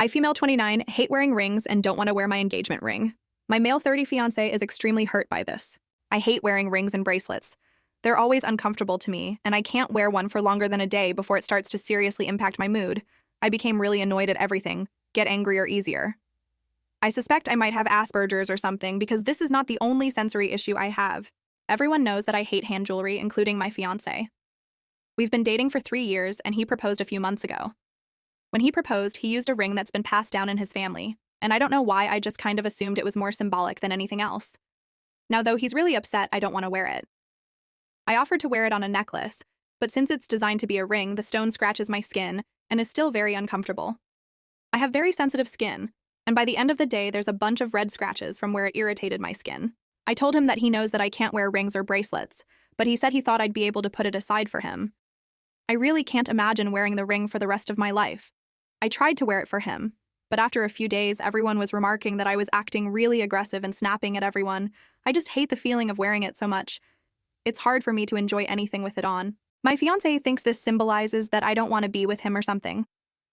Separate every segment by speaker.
Speaker 1: I, female 29, hate wearing rings and don't want to wear my engagement ring. My male 30 fiancé is extremely hurt by this. I hate wearing rings and bracelets. They're always uncomfortable to me, and I can't wear one for longer than a day before it starts to seriously impact my mood. I became really annoyed at everything, get angrier easier. I suspect I might have Asperger's or something because this is not the only sensory issue I have. Everyone knows that I hate hand jewelry, including my fiancé. We've been dating for 3 years, and he proposed a few months ago. When he proposed, he used a ring that's been passed down in his family, and I don't know why, I just kind of assumed it was more symbolic than anything else. Now, though he's really upset, I don't want to wear it. I offered to wear it on a necklace, but since it's designed to be a ring, the stone scratches my skin and is still very uncomfortable. I have very sensitive skin, and by the end of the day, there's a bunch of red scratches from where it irritated my skin. I told him that he knows that I can't wear rings or bracelets, but he said he thought I'd be able to put it aside for him. I really can't imagine wearing the ring for the rest of my life. I tried to wear it for him, but after a few days, everyone was remarking that I was acting really aggressive and snapping at everyone. I just hate the feeling of wearing it so much. It's hard for me to enjoy anything with it on. My fiancé thinks this symbolizes that I don't want to be with him or something.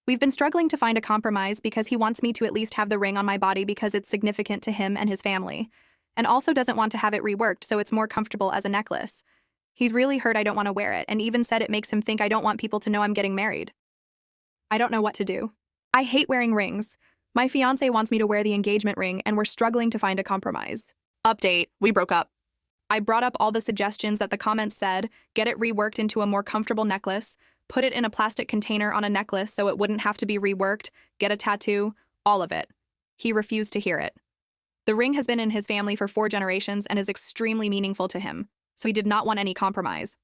Speaker 1: We've been struggling to find a compromise because he wants me to at least have the ring on my body because it's significant to him and his family, and also doesn't want to have it reworked so it's more comfortable as a necklace. He's really hurt I don't want to wear it, and even said it makes him think I don't want people to know I'm getting married. I don't know what to do. I hate wearing rings. My fiancé wants me to wear the engagement ring, and we're struggling to find a compromise. Update: we broke up. I brought up all the suggestions that the comments said, get it reworked into a more comfortable necklace, put it in a plastic container on a necklace so it wouldn't have to be reworked, get a tattoo, all of it. He refused to hear it. The ring has been in his family for 4 generations and is extremely meaningful to him, so he did not want any compromise.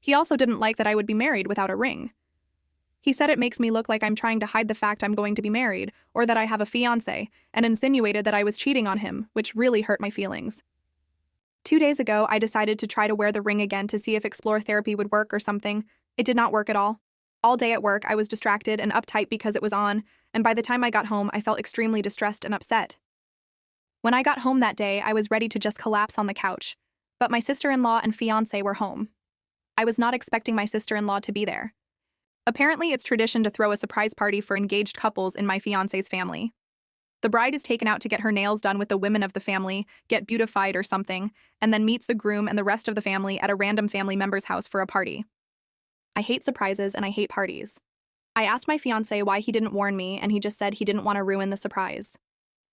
Speaker 1: He also didn't like that I would be married without a ring. He said it makes me look like I'm trying to hide the fact I'm going to be married, or that I have a fiancé, and insinuated that I was cheating on him, which really hurt my feelings. 2 days ago, I decided to try to wear the ring again to see if Explore Therapy would work or something. It did not work at all. All day at work, I was distracted and uptight because it was on, and by the time I got home, I felt extremely distressed and upset. When I got home that day, I was ready to just collapse on the couch, but my sister-in-law and fiancé were home. I was not expecting my sister-in-law to be there. Apparently, it's tradition to throw a surprise party for engaged couples in my fiancé's family. The bride is taken out to get her nails done with the women of the family, get beautified or something, and then meets the groom and the rest of the family at a random family member's house for a party. I hate surprises and I hate parties. I asked my fiancé why he didn't warn me, and he just said he didn't want to ruin the surprise.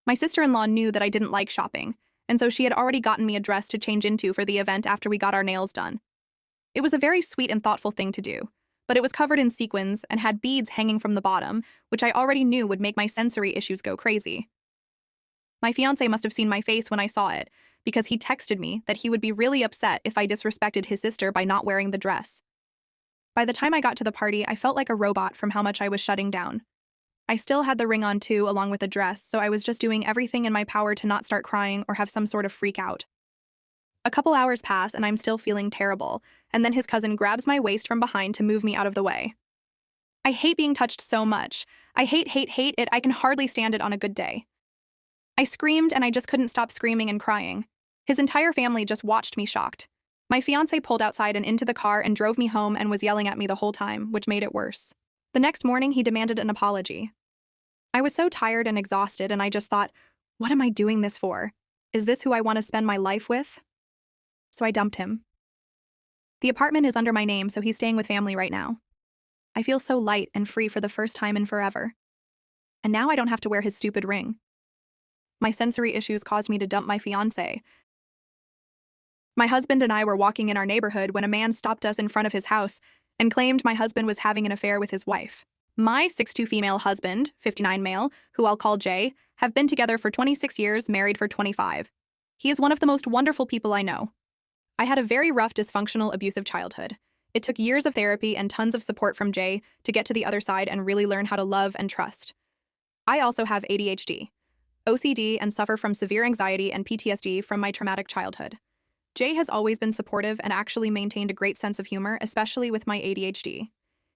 Speaker 1: My sister-in-law knew that I didn't like shopping, and so she had already gotten me a dress to change into for the event after we got our nails done. It was a very sweet and thoughtful thing to do, but it was covered in sequins and had beads hanging from the bottom, which I already knew would make my sensory issues go crazy. My fiancé must have seen my face when I saw it, because he texted me that he would be really upset if I disrespected his sister by not wearing the dress. By the time I got to the party, I felt like a robot from how much I was shutting down. I still had the ring on too, along with the dress, so I was just doing everything in my power to not start crying or have some sort of freak out. A couple hours pass and I'm still feeling terrible, and then his cousin grabs my waist from behind to move me out of the way. I hate being touched so much. I hate it. I can hardly stand it on a good day. I screamed and I just couldn't stop screaming and crying. His entire family just watched me shocked. My fiancé pulled outside and into the car and drove me home and was yelling at me the whole time, which made it worse. The next morning, he demanded an apology. I was so tired and exhausted, and I just thought, what am I doing this for? Is this who I want to spend my life with? So I dumped him. The apartment is under my name, so he's staying with family right now. I feel so light and free for the first time in forever. And now I don't have to wear his stupid ring. My sensory issues caused me to dump my fiancé. My husband and I were walking in our neighborhood when a man stopped us in front of his house and claimed my husband was having an affair with his wife. My 6'2" female husband, 59 male, who I'll call Jay, have been together for 26 years, married for 25. He is one of the most wonderful people I know. I had a very rough, dysfunctional, abusive childhood. It took years of therapy and tons of support from Jay to get to the other side and really learn how to love and trust. I also have ADHD, OCD, and suffer from severe anxiety and PTSD from my traumatic childhood. Jay has always been supportive and actually maintained a great sense of humor, especially with my ADHD.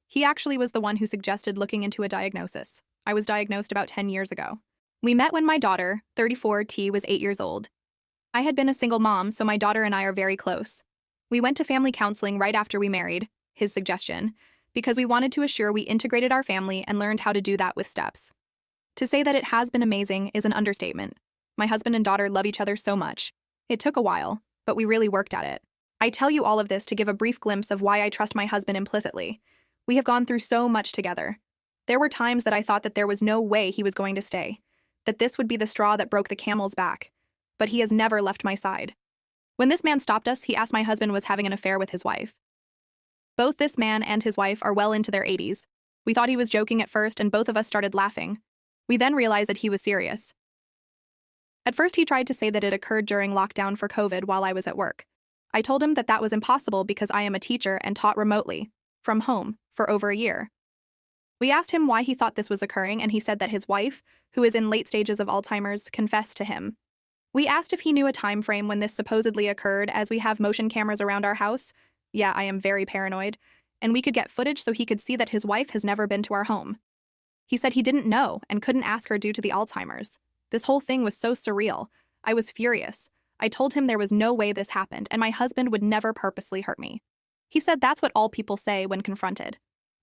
Speaker 1: He actually was the one who suggested looking into a diagnosis. I was diagnosed about 10 years ago. We met when my daughter, 34 T, was 8 years old. I had been a single mom, so my daughter and I are very close. We went to family counseling right after we married, his suggestion, because we wanted to assure we integrated our family and learned how to do that with steps. To say that it has been amazing is an understatement. My husband and daughter love each other so much. It took a while, but we really worked at it. I tell you all of this to give a brief glimpse of why I trust my husband implicitly. We have gone through so much together. There were times that I thought that there was no way he was going to stay, that this would be the straw that broke the camel's back. But he has never left my side. When this man stopped us, he asked my husband was having an affair with his wife. Both this man and his wife are well into their 80s. We thought he was joking at first, and both of us started laughing. We then realized that he was serious. At first, he tried to say that it occurred during lockdown for COVID while I was at work. I told him that that was impossible because I am a teacher and taught remotely, from home, for over a year. We asked him why he thought this was occurring, and he said that his wife, who is in late stages of Alzheimer's, confessed to him. We asked if he knew a time frame when this supposedly occurred, as we have motion cameras around our house. Yeah, I am very paranoid. And we could get footage so he could see that his wife has never been to our home. He said he didn't know and couldn't ask her due to the Alzheimer's. This whole thing was so surreal. I was furious. I told him there was no way this happened and my husband would never purposely hurt me. He said that's what all people say when confronted.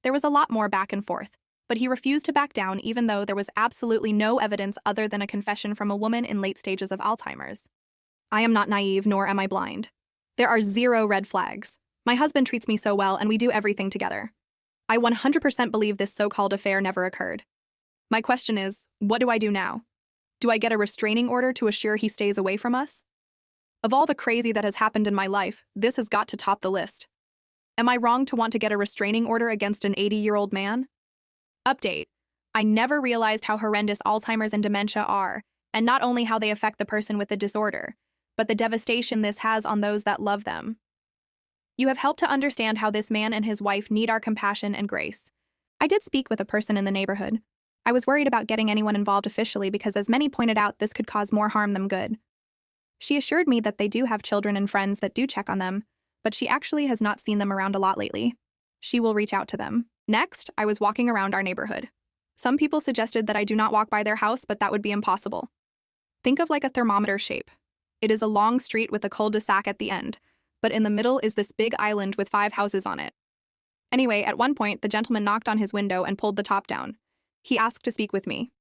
Speaker 1: There was a lot more back and forth, but he refused to back down even though there was absolutely no evidence other than a confession from a woman in late stages of Alzheimer's. I am not naive, nor am I blind. There are zero red flags. My husband treats me so well and we do everything together. I 100% believe this so-called affair never occurred. My question is, what do I do now? Do I get a restraining order to assure he stays away from us? Of all the crazy that has happened in my life, this has got to top the list. Am I wrong to want to get a restraining order against an 80-year-old man? Update. I never realized how horrendous Alzheimer's and dementia are, and not only how they affect the person with the disorder, but the devastation this has on those that love them. You have helped to understand how this man and his wife need our compassion and grace. I did speak with a person in the neighborhood. I was worried about getting anyone involved officially because, as many pointed out, this could cause more harm than good. She assured me that they do have children and friends that do check on them, but she actually has not seen them around a lot lately. She will reach out to them. Next, I was walking around our neighborhood. Some people suggested that I do not walk by their house, but that would be impossible. Think of like a thermometer shape. It is a long street with a cul-de-sac at the end, but in the middle is this big island with 5 houses on it. Anyway, at one point, the gentleman knocked on his window and pulled the top down. He asked to speak with me.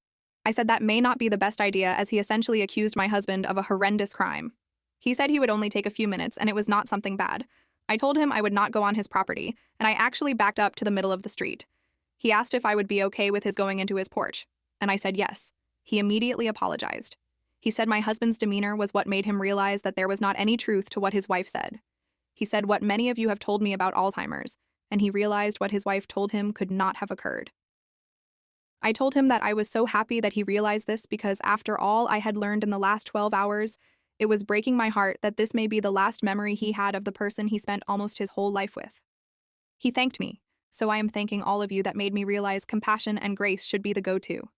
Speaker 1: I said that may not be the best idea, as he essentially accused my husband of a horrendous crime. He said he would only take a few minutes and it was not something bad. I told him I would not go on his property, and I actually backed up to the middle of the street. He asked if I would be okay with his going into his porch, and I said yes. He immediately apologized. He said my husband's demeanor was what made him realize that there was not any truth to what his wife said. He said what many of you have told me about Alzheimer's, and he realized what his wife told him could not have occurred. I told him that I was so happy that he realized this because after all I had learned in the last 12 hours, it was breaking my heart that this may be the last memory he had of the person he spent almost his whole life with. He thanked me, so I am thanking all of you that made me realize compassion and grace should be the go-to.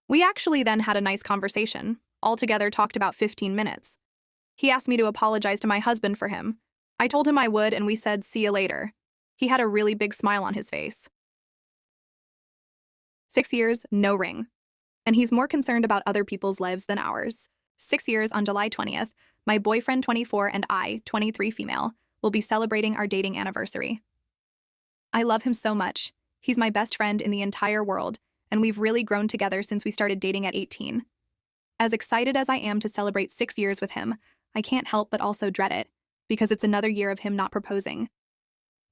Speaker 1: We actually then had a nice conversation, altogether talked about 15 minutes. He asked me to apologize to my husband for him. I told him I would, and we said, see you later. He had a really big smile on his face. 6 years, no ring. And he's more concerned about other people's lives than ours. 6 years on July 20th, my boyfriend 24 and I, 23 female, will be celebrating our dating anniversary. I love him so much. He's my best friend in the entire world, and we've really grown together since we started dating at 18. As excited as I am to celebrate 6 years with him, I can't help but also dread it, because it's another year of him not proposing.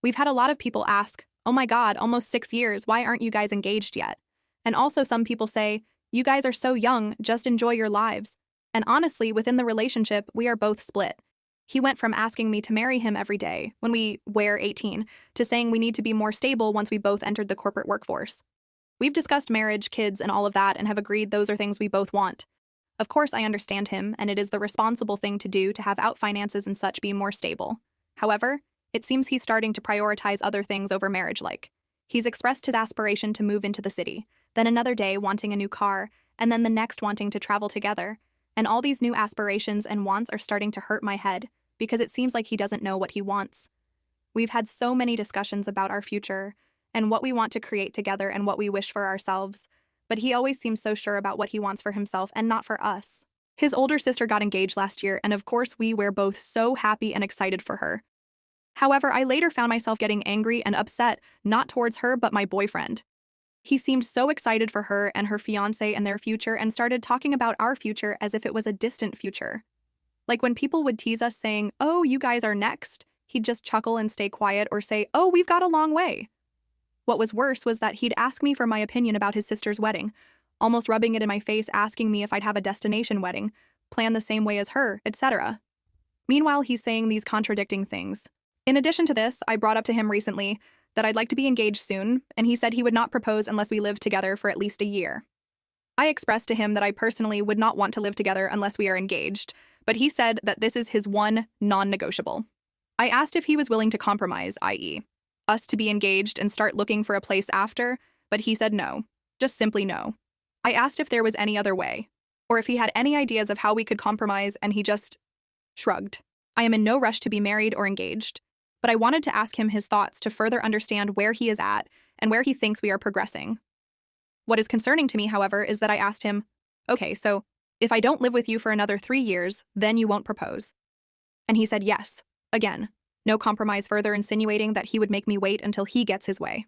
Speaker 1: We've had a lot of people ask, oh my God, almost 6 years, why aren't you guys engaged yet? And also some people say, you guys are so young, just enjoy your lives. And honestly, within the relationship, we are both split. He went from asking me to marry him every day, when we were 18, to saying we need to be more stable once we both entered the corporate workforce. We've discussed marriage, kids, and all of that, and have agreed those are things we both want. Of course, I understand him, and it is the responsible thing to do to have out finances and such be more stable. However, it seems he's starting to prioritize other things over marriage like. He's expressed his aspiration to move into the city, then another day wanting a new car, and then the next wanting to travel together. And all these new aspirations and wants are starting to hurt my head, because it seems like he doesn't know what he wants. We've had so many discussions about our future, and what we want to create together and what we wish for ourselves, but he always seems so sure about what he wants for himself and not for us. His older sister got engaged last year, and of course we were both so happy and excited for her. However, I later found myself getting angry and upset, not towards her but my boyfriend. He seemed so excited for her and her fiancé and their future and started talking about our future as if it was a distant future. Like when people would tease us saying, "Oh, you guys are next," he'd just chuckle and stay quiet or say, "Oh, we've got a long way." What was worse was that he'd ask me for my opinion about his sister's wedding, almost rubbing it in my face, asking me if I'd have a destination wedding, plan the same way as her, etc. Meanwhile, he's saying these contradicting things. In addition to this, I brought up to him recently that I'd like to be engaged soon, and he said he would not propose unless we lived together for at least a year. I expressed to him that I personally would not want to live together unless we are engaged, but he said that this is his one non-negotiable. I asked if he was willing to compromise, i.e., us to be engaged and start looking for a place after, but he said no, just simply no. I asked if there was any other way, or if he had any ideas of how we could compromise, and he just shrugged. I am in no rush to be married or engaged, but I wanted to ask him his thoughts to further understand where he is at and where he thinks we are progressing. What is concerning to me, however, is that I asked him, "Okay, so if I don't live with you for another 3 years, then you won't propose?" And he said yes. Again, no compromise, further insinuating that he would make me wait until he gets his way.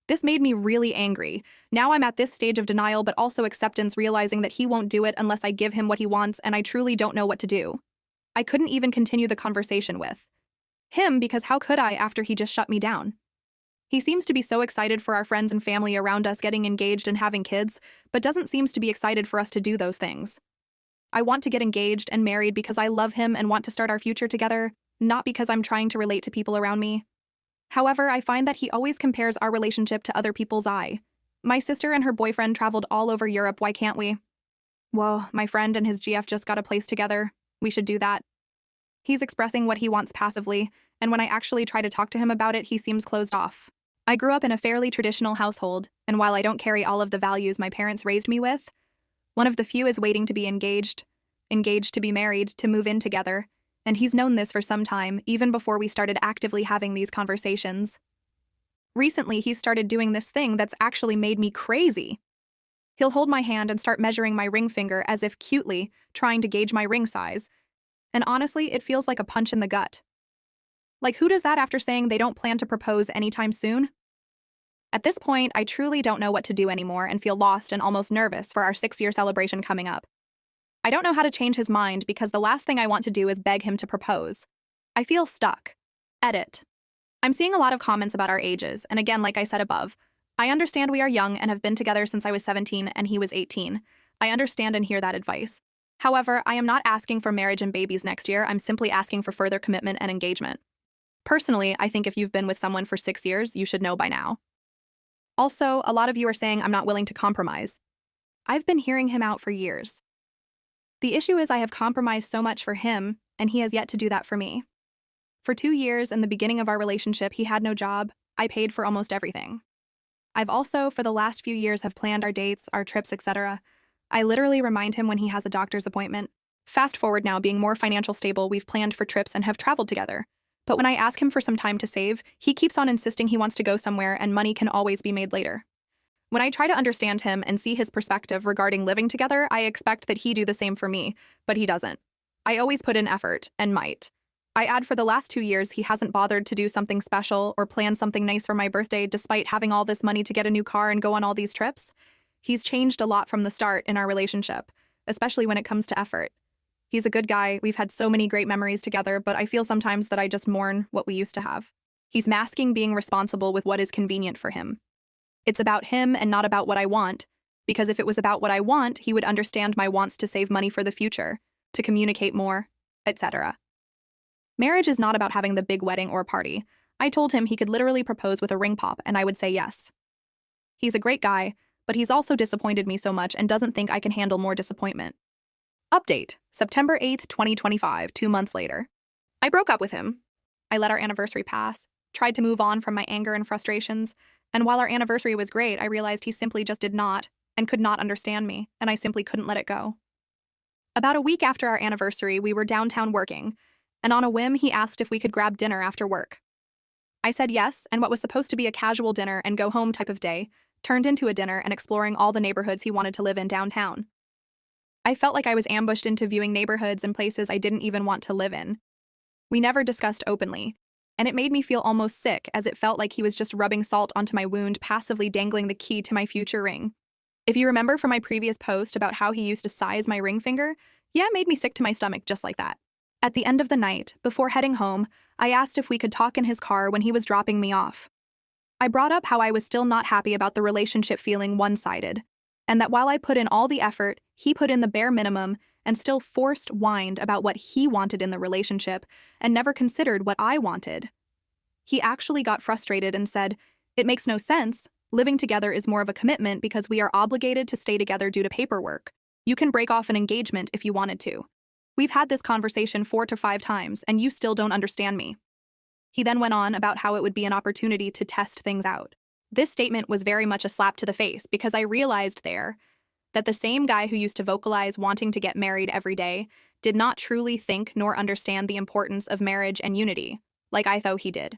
Speaker 1: This made me really angry. Now I'm at this stage of denial but also acceptance, realizing that he won't do it unless I give him what he wants, and I truly don't know what to do. I couldn't even continue the conversation with him because how could I after he just shut me down? He seems to be so excited for our friends and family around us getting engaged and having kids, but doesn't seem to be excited for us to do those things. I want to get engaged and married because I love him and want to start our future together, not because I'm trying to relate to people around me. However, I find that he always compares our relationship to other people's. My sister and her boyfriend traveled all over Europe, why can't we? Whoa, my friend and his GF just got a place together. We should do that. He's expressing what he wants passively, and when I actually try to talk to him about it, he seems closed off. I grew up in a fairly traditional household, and while I don't carry all of the values my parents raised me with, one of the few is waiting to be engaged to be married, to move in together, and he's known this for some time, even before we started actively having these conversations. Recently, he started doing this thing that's actually made me crazy. He'll hold my hand and start measuring my ring finger as if cutely trying to gauge my ring size, and honestly, it feels like a punch in the gut. Like, who does that after saying they don't plan to propose anytime soon? At this point, I truly don't know what to do anymore and feel lost and almost nervous for our 6-year celebration coming up. I don't know how to change his mind because the last thing I want to do is beg him to propose. I feel stuck. Edit. I'm seeing a lot of comments about our ages, and again, like I said above, I understand we are young and have been together since I was 17 and he was 18. I understand and hear that advice. However, I am not asking for marriage and babies next year. I'm simply asking for further commitment and engagement. Personally, I think if you've been with someone for 6 years, you should know by now. Also, a lot of you are saying I'm not willing to compromise. I've been hearing him out for years. The issue is I have compromised so much for him, and he has yet to do that for me. For 2 years in the beginning of our relationship, he had no job. I paid for almost everything. I've also, for the last few years, have planned our dates, our trips, etc. I literally remind him when he has a doctor's appointment. Fast forward now, being more financial stable, we've planned for trips and have traveled together. But when I ask him for some time to save, he keeps on insisting he wants to go somewhere and money can always be made later. When I try to understand him and see his perspective regarding living together, I expect that he do the same for me, but he doesn't. I always put in effort, and might. I add for the last 2 years, he hasn't bothered to do something special or plan something nice for my birthday despite having all this money to get a new car and go on all these trips. He's changed a lot from the start in our relationship, especially when it comes to effort. He's a good guy, we've had so many great memories together, but I feel sometimes that I just mourn what we used to have. He's masking being responsible with what is convenient for him. It's about him and not about what I want, because if it was about what I want, he would understand my wants to save money for the future, to communicate more, etc. Marriage is not about having the big wedding or party. I told him he could literally propose with a ring pop and I would say yes. He's a great guy, but he's also disappointed me so much and doesn't think I can handle more disappointment. Update, September 8th, 2025, 2 months later. I broke up with him. I let our anniversary pass, tried to move on from my anger and frustrations, and while our anniversary was great, I realized he simply just did not and could not understand me, and I simply couldn't let it go. About a week after our anniversary, we were downtown working, and on a whim, he asked if we could grab dinner after work. I said yes, and what was supposed to be a casual dinner and go home type of day turned into a dinner and exploring all the neighborhoods he wanted to live in downtown. I felt like I was ambushed into viewing neighborhoods and places I didn't even want to live in. We never discussed openly, and it made me feel almost sick as it felt like he was just rubbing salt onto my wound, passively dangling the key to my future ring. If you remember from my previous post about how he used to size my ring finger, yeah, it made me sick to my stomach just like that. At the end of the night, before heading home, I asked if we could talk in his car when he was dropping me off. I brought up how I was still not happy about the relationship feeling one-sided, and that while I put in all the effort, he put in the bare minimum and still whined about what he wanted in the relationship and never considered what I wanted. He actually got frustrated and said, "It makes no sense. Living together is more of a commitment because we are obligated to stay together due to paperwork. You can break off an engagement if you wanted to. We've had this conversation 4 to 5 times, and you still don't understand me." He then went on about how it would be an opportunity to test things out. This statement was very much a slap to the face because I realized there that the same guy who used to vocalize wanting to get married every day did not truly think nor understand the importance of marriage and unity, like I thought he did.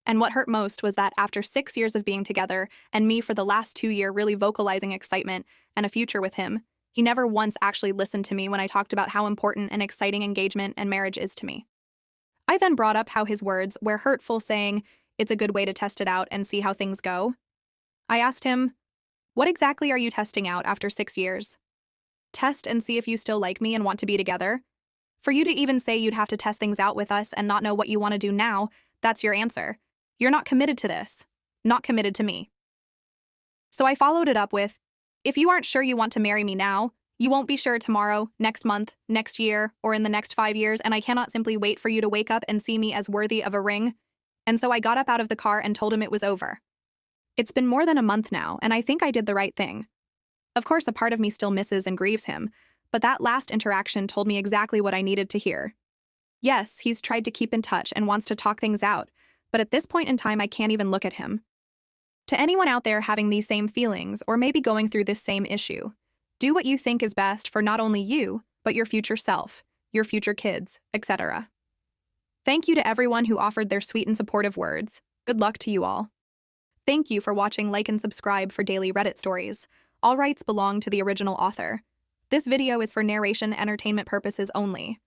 Speaker 1: And what hurt most was that after 6 years of being together, and me for the last 2 years really vocalizing excitement and a future with him, he never once actually listened to me when I talked about how important and exciting engagement and marriage is to me. I then brought up how his words were hurtful, saying, "It's a good way to test it out and see how things go." I asked him, "What exactly are you testing out after 6 years? Test and see if you still like me and want to be together? For you to even say you'd have to test things out with us and not know what you want to do now, that's your answer. You're not committed to this, not committed to me." So I followed it up with, "If you aren't sure you want to marry me now, you won't be sure tomorrow, next month, next year, or in the next 5 years, and I cannot simply wait for you to wake up and see me as worthy of a ring." And so I got up out of the car and told him it was over. It's been more than a month now, and I think I did the right thing. Of course, a part of me still misses and grieves him, but that last interaction told me exactly what I needed to hear. Yes, he's tried to keep in touch and wants to talk things out, but at this point in time, I can't even look at him. To anyone out there having these same feelings, or maybe going through this same issue, do what you think is best for not only you, but your future self, your future kids, etc. Thank you to everyone who offered their sweet and supportive words. Good luck to you all. Thank you for watching. Like and subscribe for daily Reddit stories. All rights belong to the original author. This video is for narration entertainment purposes only.